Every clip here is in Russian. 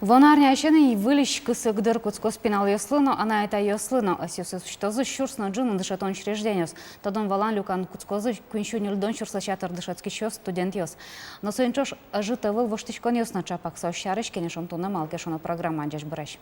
Вонарня ачене и вылищ кысыгдыр куцко спинал яслыно, она это яслыно, асюсы сущтозы щурсно джин дышатон учреждениос. Тодон валан люкан куцкозы кунщу нельдон щурса чатыр дышатский щос студент йос. Но соинчош ажитывыл воштичкон йос на чапак саущарыш кенешом туна малкешона программа анджаш браш.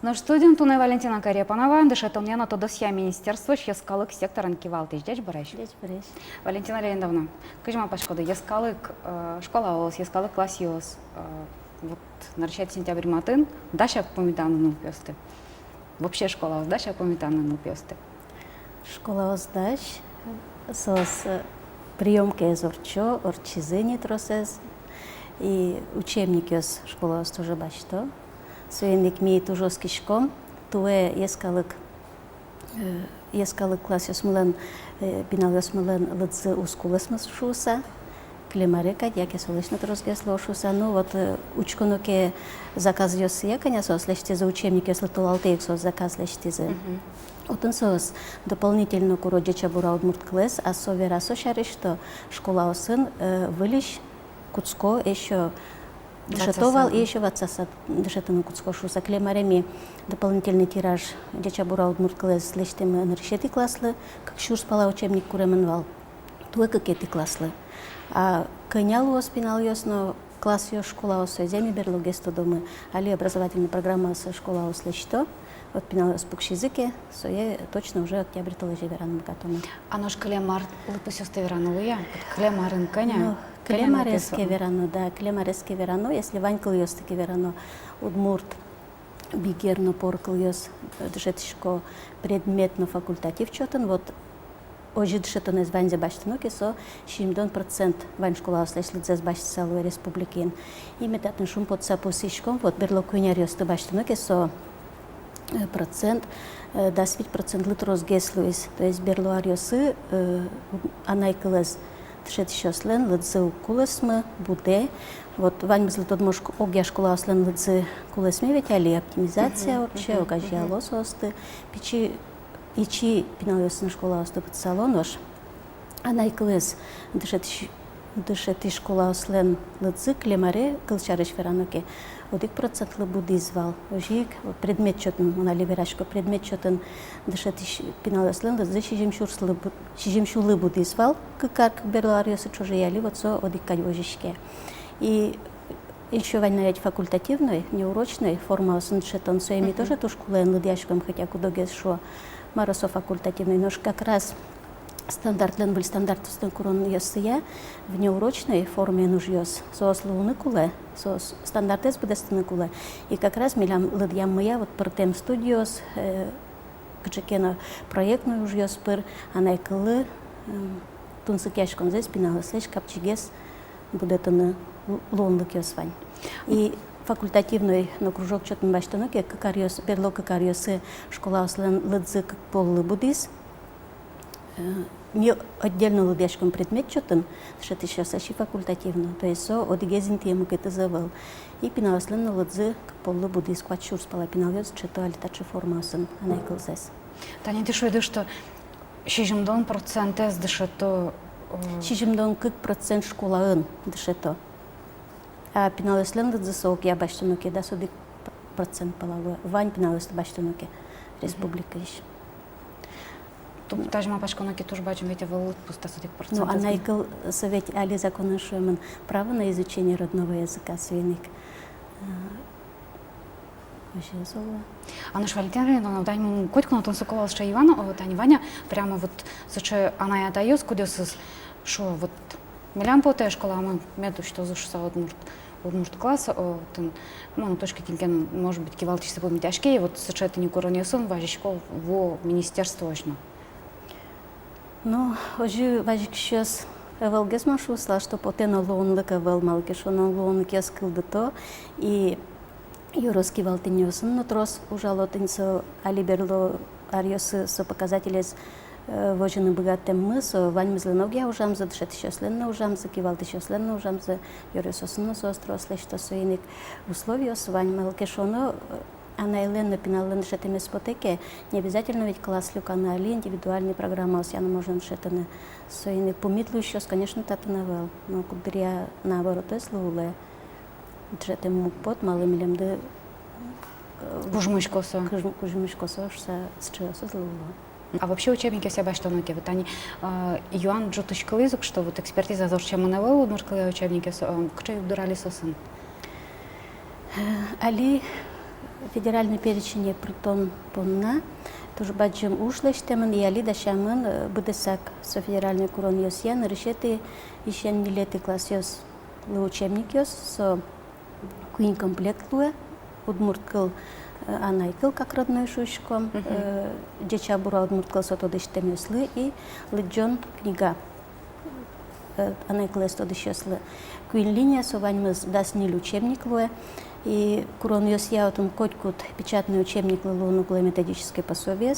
Наш студент Туна Валентина Карепанова, дышатон яна то досья министерства, яскалык секторан кивалты. Здесь браш. Валентина Леонидовна, каждому пашкода яскалык школа олс, яскалык класс йос. Вот нарчать сентябрь матын, даша помитаны ну пёсты. Вообще школа олс, даша помитаны ну пёсты. Школа олс даш, сос приемки зорчо, орчизыни тросес и учебники с школа олс тоже башто. Суенник ми тужос кишком, туе яскалык класс ясмулен бинал ясмулен лыдзы ускуласмас шуса, клемарека, яке солышно тросгесло шуса. Ну вот учконуке заказ йосия, конечно, слышите за учебники, если то алтеек сос заказ слышите за. Отын сос дополнительно куроджа чабура удмурт класс, а совера сошари, что школа осын вылищ куцко еще дышатовал и еще в отца дышатану куцко шуса. Клемареми дополнительный тираж дечабура удмурт класс слышите мы наршети класслы, как шур спала учебник куременвал. Туе какети класслы. А конялу спинал ясно класс ее школа осо земи берлогесто дома, али образовательная программа со школа осле что. Вот пинал спукш языке, сое точно уже октябрь толожи верану готово. А наш клемар лыпусёсты верану я, клемарын коня. Клемареске верану, да, клемареске верану, если ванькал ёстыки верану, удмурт бигерно поркал ёс дышетишко предметно факультатив чётан, вот ожи дышетон из ванзе баштануки со 60% вань школа ослешлит за баштсалу республикин. И метатен шум под сапусишком, вот берлокуняр ёсты баштануки со процент, 10% литрос геслуис, то есть берлуариосы, анайкалес дышетишослен, лидзы укулесмы, буде, вот вань мызлы тот мож огя школа ослен лидзы кулесми, ведь али оптимизация вообще, огажья лососты, ичи пиналёсына школа осты под салонош, анайкалес дышетиш школа ослен лидзы клемаре, кылчарыш вераноке, 1% будизвал. Ожик предмет чётын, она либерашко предмет чётын дышетиш пиналёслен лидзы шижимшулы будизвал, как берлариосы чужие яли, вот со одиккать ожишке. И еще война факультативной, неурочной форма осыншетон соеми тоже тушкулен лидяшком, хотя кудогес шо маросо факультативный, но как раз стандартлен был стандартустен курон ёсыя в неурочной форме нужьёс соослууны куле, стандартес будестыны куле. И как раз милям лыдьям моя вот пыртем студиос, кычекена проектную ужьёс пыр, анайкылы тунсык яшкон здесь пиналыслеш капчигес будетыны луонлык ёсвань. И факультативный на кружок чётын баштануке кыкарьёс, берло кыкарьёсы школа ослен лыдзы поллы будис. Ми отдельно лудяшком предмет чётын, что это сейчас ащи факультативно, то есть со одигезин тему кете завал. И пиналослен на лудзы поллы будис квачур спала пиналёс чето алитачи формасын анайкылзес. Таня ты шойды что 60% дышето 60% школаын дышето. А пиналослен лудзы соок я баштануке да содик процент палавы. Вань пиналос баштануке республика ищ. Тажма пашконоки тоже бачим, ведь волут пуста 40%. Ну, анайкал совет али законы шумен право на изучение родного языка свиник. А наш Валентин, ну, дай ему котку на тонсуковал что Ивана, а вот Аня Ваня прямо вот сочи она я даю, скудес шо вот милям по той школа, мы мету что за шуса удмурт класса, там ну точка кинкен может быть кивалтишься по митяшке, и вот сочи это не куронесон, важичко во министерство точно. Ну, ожи важик сейчас эвелгес машу сла, что потено лоунлыка вел малкешоно лоунлык яскылды то, и юроски валтиньосын, но трос ужалотынцо алиберло арьосы со показателес вожены богатым мы, со вань мызлыногия ужамза, дышет еще сленно ужамза, кивалт еще сленно ужамза, юрисосыно со остросле, что соиник условия с вань малкешоно Анайлен напинален шетеме спотеке, не обязательно ведь класс люкана али индивидуальная программа, осяна можно шетене. Соиник помитлу еще, конечно, татанавел, но кудря наоборот эслуле. Шетем мукпот малым лемде Кужмышкоса. Кужмышкоса с злуло. А вообще учебники все баштануки, вот они Юан джуточка лизук, что вот экспертиза за чем она вела, удмуртская учебники, кто убирали сосын? Али федеральный перечень притон понна, тоже баджим ушлештемен и али дашамен будесак со федеральный курон йосьян решеты еще не леты класс йос учебник йос со куин комплект луэ удмурткал анайкал как родной шушком деча бура удмурткал сото дештемеслы и леджон книга анайкал сто дещеслы куин линия сованьмыз даснил учебник луэ и курон йосья отун котькут печатный учебник лунугла методическое пособие,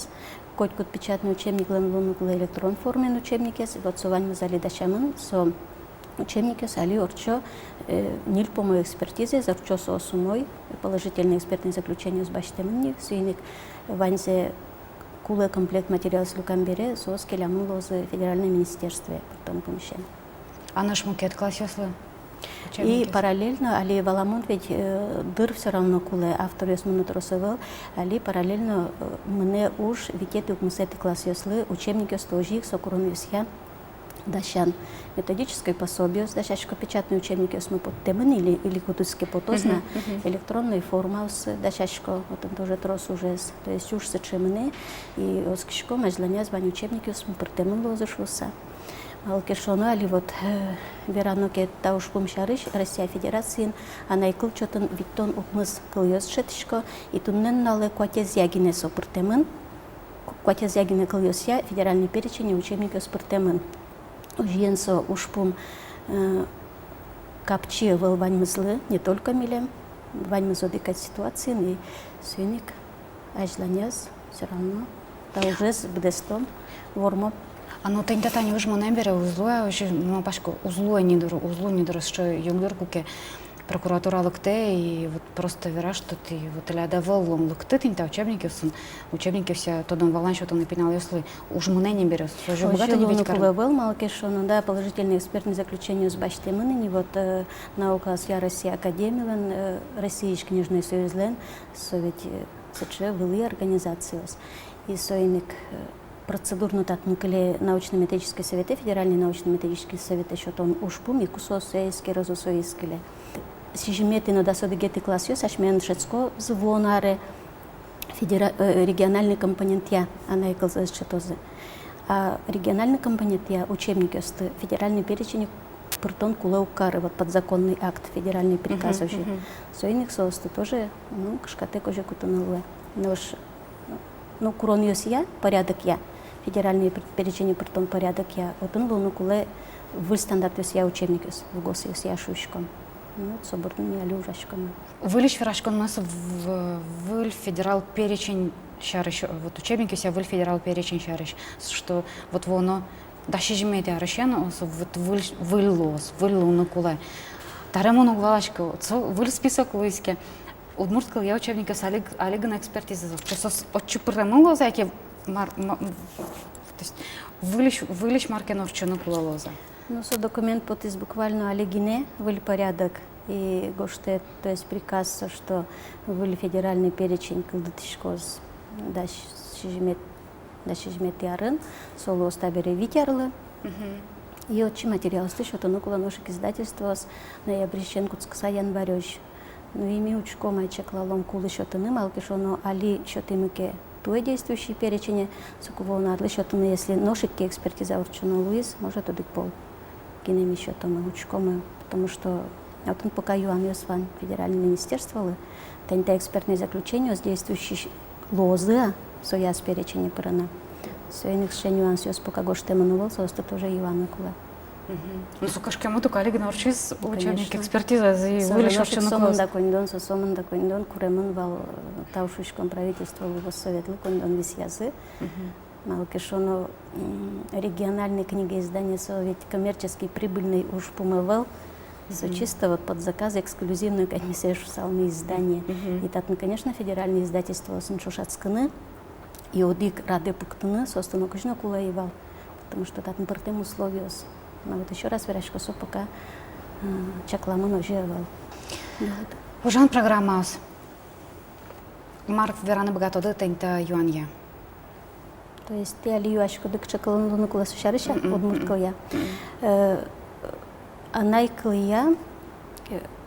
котькут печатный учебник лунугла электрон формен учебники, вот сувань зали дашамын со учебники сали орчо нил по моей экспертизе зарчо со сумой положительное экспертное заключение с баштемынник сүйник ванзе кулы комплект материал с люкамбере со скелямын лозы федеральное министерство потом помещение. А наш мукет класс йослы? И параллельно, али валамон ведь дыр все равно куле автор ясмуну тросовал, али параллельно мне уж викеты мусеты класс яслы учебники стожих сокурон ясья дащан методическое пособие, дащачко печатные учебники ясму под темын или кутузский потозна электронный формаус дащачко вот он тоже трос уже, то есть уж сочемны и оскишко мажланя звань учебники ясму под темын лозышуса. Алкешону али вот вераноке тауш помшарыш Россия Федерации анайкыл чотын виктон укмыз кылйоз шетишко и туннен нале куатез ягине сопыртемын куатез ягине кылйозя федеральный перечень учебника спыртемын ужьенсо ушпум капчи выл ваньмызлы не только милем ваньмызо дикать ситуации и сүйник ажланяз все равно таужез бдестом вормоп. А ну тень татани уж моне бере узлуя, уже ну пашку узлуя не дуру, что юнгдер куке прокуратура лукте и вот просто вераш что ты вот ля давал лукте тень та учебники все то дом валан что то напинал если уж моне не берет, уже богато не быть кар. Был малкешону да положительное экспертное заключение с баштемыны вот наука с России академиялен Россия книжный союзлен совет сече вели организации и соиник процедурно татнукали научно-методические советы, федеральный научно-методический совет еще там ушпум и кусосейский, разусоискали. Сижимети на досоды геты классиос, ашмен шецко звонаре региональный компонент я, она и колзас шетозе. А региональный компонент я учебник есть федеральный перечень пуртон кулеукары, вот подзаконный акт, федеральный приказ уже. Соиник соусты тоже, ну, кшкатек уже кутунулы. Ну, курон йосия, порядок я. Федеральный перечень притон порядок я. Вот он луну куле в стандарт йосия учебник в гос йосия шушком. Ну, соборный я люжашком. Вылечь верашком у нас в федерал перечень шарыш, вот учебники себя в федерал перечень шарыш, что вот воно даши жмете арышян, вот вылуну куле. Таремону главачка, выл список лыске. Удмуртскал я учебника с Олегом экспертизы. Просто от чупырэмын лоза, яке вылечь маркенов чуну кулалоза. Ну, со документ подпис буквально Олегине, выль порядок и гоште, то есть приказ, что выль федеральный перечень кылдытышкоз дашижмет ярын, соло остабере витярлы. И отчи материалсты, что ну куланошек издательства с ноябрьщен куцкса январёж. Ну, ими учко майчек лалом кулы счетаны, малкишоно али счетымыке туе действующий перечень, сукувона адли счетаны, если ношики экспертиза урчуно Луис, может удик пол кинеми счетами учкомы, потому что вот он пока юан юсван федеральное министерство, тань-то экспертное заключение с действующей лозы, соя с перечень пырана. Соиных ще нюанс юс пока гоштема новал, соста тоже юана кула. Ну, сукашке мы только Олег научись учебник экспертиза за вылечь соманда кондон куремын вал таушушком правительства Госсоветлы кондон висязы. Малкишоно региональные книги издания совет коммерческий прибыльный уж помывал Все чисто вот под заказ, эксклюзивную комиссию шусалные издания. И так, ну, конечно, федеральное издательство Шушацканы и Одик Раде Пуктыны, собственно, кучно кулаевал, потому что так по тем условиям. Но вот еще раз верашка пока чакламан оживал. Ужан программас. Марк вераны богатоды теньта юанья. То есть я льюашку дык чакалан лунукула сушарыша, удмурткалия. Анайклия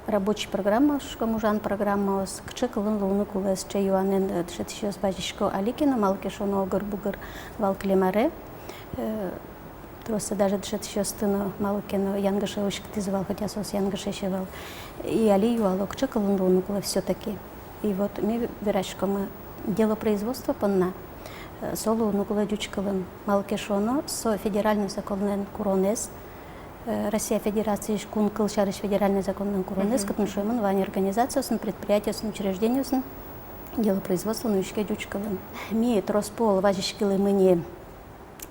рабочая программа, шкомужан программа с кчакалан лунукула с чаюанен дшетишос бажишко аликина малкешоно огар-бугар валклемаре. Просто даже дшетишос тыно малкино янгаше ушктизывал, хотя сос янгаше шевал. И алию алок чакалан лунукула все-таки. И вот мы верашко мы дело производства понна. Соло нукула дючкалан малкешоно со федеральным законом Куронес. Россия Федерация шкун кылшарыш федеральный законный куронес, который шуеман вани организациясын, предприятиясын, учреждениясын, дело производства нуишке дючкалан. Ми троспол важишкилы мне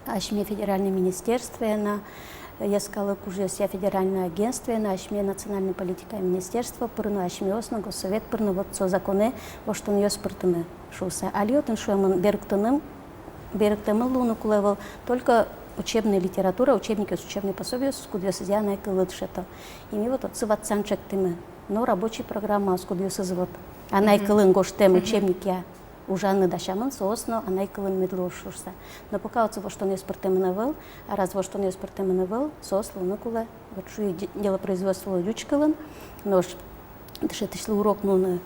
ашме федеральное министерство на яскалы кужеся федеральное агентство на ашме национальная политика министерство пырну ашме осна госсовет пырну вот со законы во что он ее спортыны шуса. Алиотын шуеман берктыным луну кулевал только учебная литература, учебники с учебной пособия, с кудесызяна и кылыдшето. И ми вот отсыват санчектимы, но рабочая программа с кудесызыват. Она и кылын гоштем учебники ужаны дашамын, соосно, она и кылын медлошурса. Но пока отсыво, что не спортемынывал, а раз во что не спортемынывал, соосло нукула, вот шуи дело производства ючкалын, но ж дышетышлы урок нуны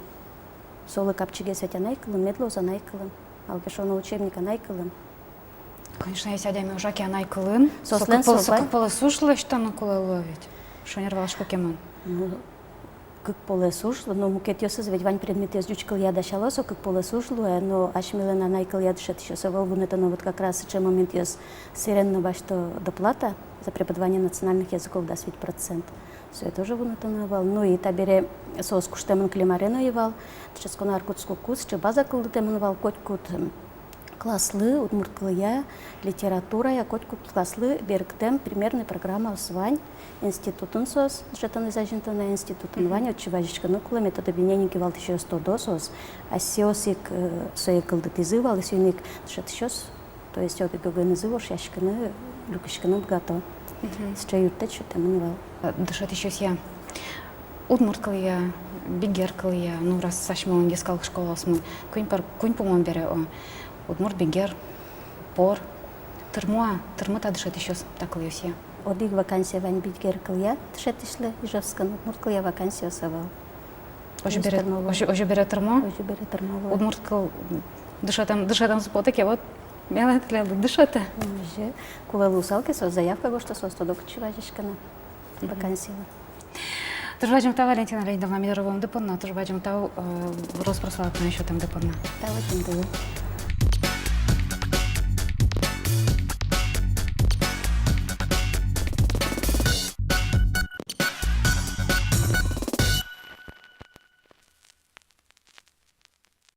солы капчиге светя она и кылын, медлоз она и кылын, алкешоно учебник она и кылын. Конечно, я сядем уже океана и кылын. Сослен Как полосушла, что на кулы ловить? Что не рвалашко кемон? Ну, как полосушла, но мукет ёсыз, ведь вань предмет из дючкал я дашалосо, как полосушла, но ашмилена найкал я дышет еще совал вунета, но вот как раз в момент ёс сиренна башто доплата за преподавание национальных языков до 10%. Все это тоже вунета навал. Ну и табере соус куштемон климарену евал, тшескона аркутску кус, че база кылдытемон котькут класслы, удмурткалия, литература, я котькут класслы, берктем, примерная программа свань, институтын сос, жетаны зажинтана институтын вань, отчеважечка нукула, метод объединения кивал еще 100 досос, а сеосик свои кылдытызывал, и сюник шетшос, то есть обе гогонызывал, шашканы, люкашканы бгато. С чаюрте, что там унывал. Дышать еще я. Удмурткалия, бигеркалия, ну раз сашмалын ескалык школа осмын, кунь по-моему бере о. Удмурт бигер, пор, тырмы та дышать еще так льюся. Одик вакансия вань бигер калия, дышать ишле, ижевскан, удмурткалия вакансия совал. Оже бере тырмо? Оже бере тырмало. Удмурткал дышатам спотеке, вот мела тляду дышата. Уже кулалу усалки со заявка го что со 100 докучеважечкана вакансия. Тоже возьмем та Валентина Леонидовна Мировым депонна, тоже возьмем та распрославленную еще там депонна. Да, вот им было.